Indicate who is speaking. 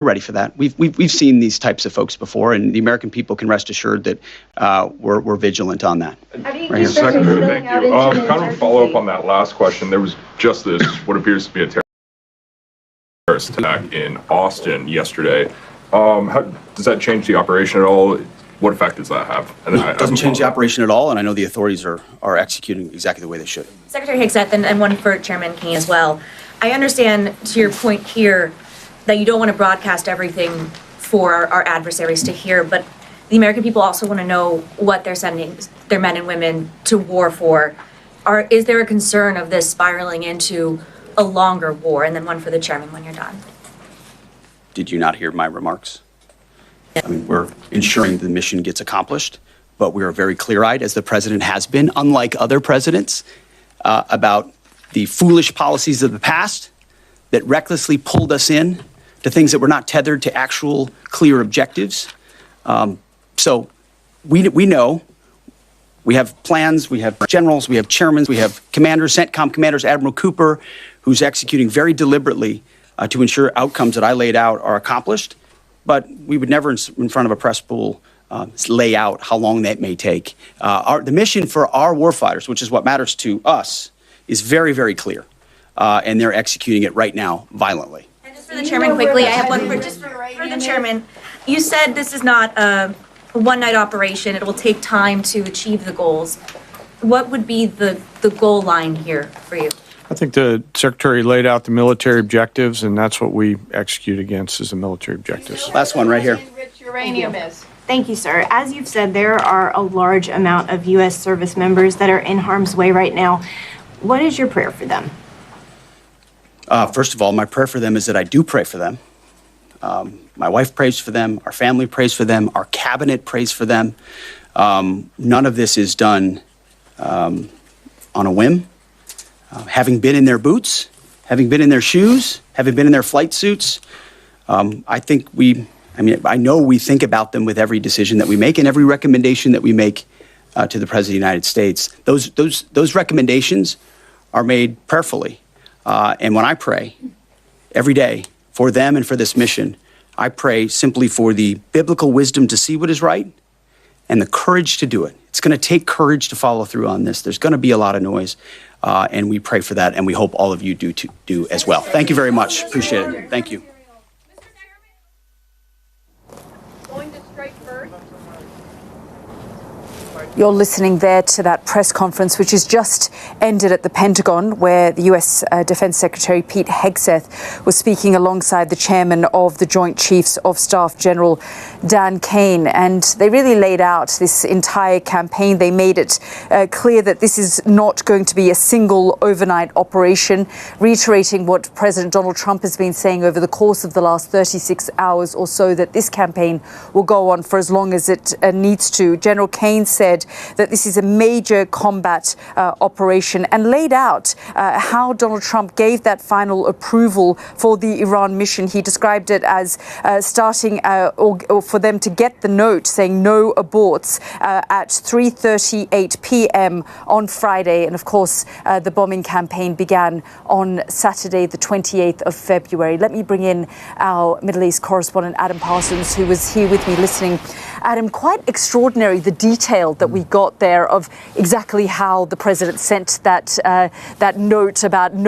Speaker 1: ready for that. We've seen these types of folks before, and the American people can rest assured that we're vigilant on that.
Speaker 2: Right Secretary, thank you. Kind of a follow-up on that last question. There was just this, what appears to be a terrorist attack in Austin yesterday. How does that change the operation at all? What effect does that have?
Speaker 1: It doesn't change the operation at all, and I know the authorities are executing exactly the way they should.
Speaker 3: Secretary Hegseth, and one for Chairman Kaine as well. I understand, to your point here, that you don't want to broadcast everything for our adversaries to hear, but the American people also want to know what they're sending their men and women to war for. Is there a concern of this spiraling into a longer war? And then one for the chairman when you're done.
Speaker 1: Did you not hear my remarks? I mean, we're ensuring the mission gets accomplished, but we are very clear-eyed, as the president has been, unlike other presidents, about the foolish policies of the past that recklessly pulled us in to things that were not tethered to actual clear objectives. So we know, we have plans, we have generals, we have chairmen, we have commanders, CENTCOM commanders, Admiral Cooper, who's executing very deliberately to ensure outcomes that I laid out are accomplished. But we would never, in front of a press pool, lay out how long that may take. The mission for our warfighters, which is what matters to us, is very, very clear. And they're executing it right now violently.
Speaker 3: And just for the chairman quickly, I have one for the chairman. You said this is not a one-night operation. It will take time to achieve the goals. What would be the goal line here for you?
Speaker 4: I think the Secretary laid out the military objectives, and that's what we execute against, is the military objectives.
Speaker 1: Last one right here.
Speaker 5: Uranium is. Thank you, sir. As you've said, there are a large amount of U.S. service members that are in harm's way right now. What is your prayer for them?
Speaker 1: First of all, my prayer for them is that I do pray for them. My wife prays for them. Our family prays for them. Our cabinet prays for them. None of this is done on a whim. Having been in their boots, having been in their shoes, having been in their flight suits, I know we think about them with every decision that we make and every recommendation that we make to the President of the United States. Those recommendations are made prayerfully. And when I pray every day for them and for this mission, I pray simply for the biblical wisdom to see what is right and the courage to do it. It's going to take courage to follow through on this. There's going to be a lot of noise, and we pray for that, and we hope all of you do as well. Thank you very much. Appreciate it. Thank you.
Speaker 6: You're listening there to that press conference, which has just ended at the Pentagon, where the U.S. Defense Secretary Pete Hegseth was speaking alongside the chairman of the Joint Chiefs of Staff, General Dan Kaine. And they really laid out this entire campaign. They made it clear that this is not going to be a single overnight operation, reiterating what President Donald Trump has been saying over the course of the last 36 hours or so, that this campaign will go on for as long as it needs to. General Kaine said that this is a major combat operation and laid out how Donald Trump gave that final approval for the Iran mission. He described it as starting or for them to get the note saying no aborts at 3:38 p.m. on Friday. And of course, the bombing campaign began on Saturday, the 28th of February. Let me bring in our Middle East correspondent, Adam Parsons, who was here with me listening. Adam, quite extraordinary, the detail that we got there of exactly how the president sent that note about no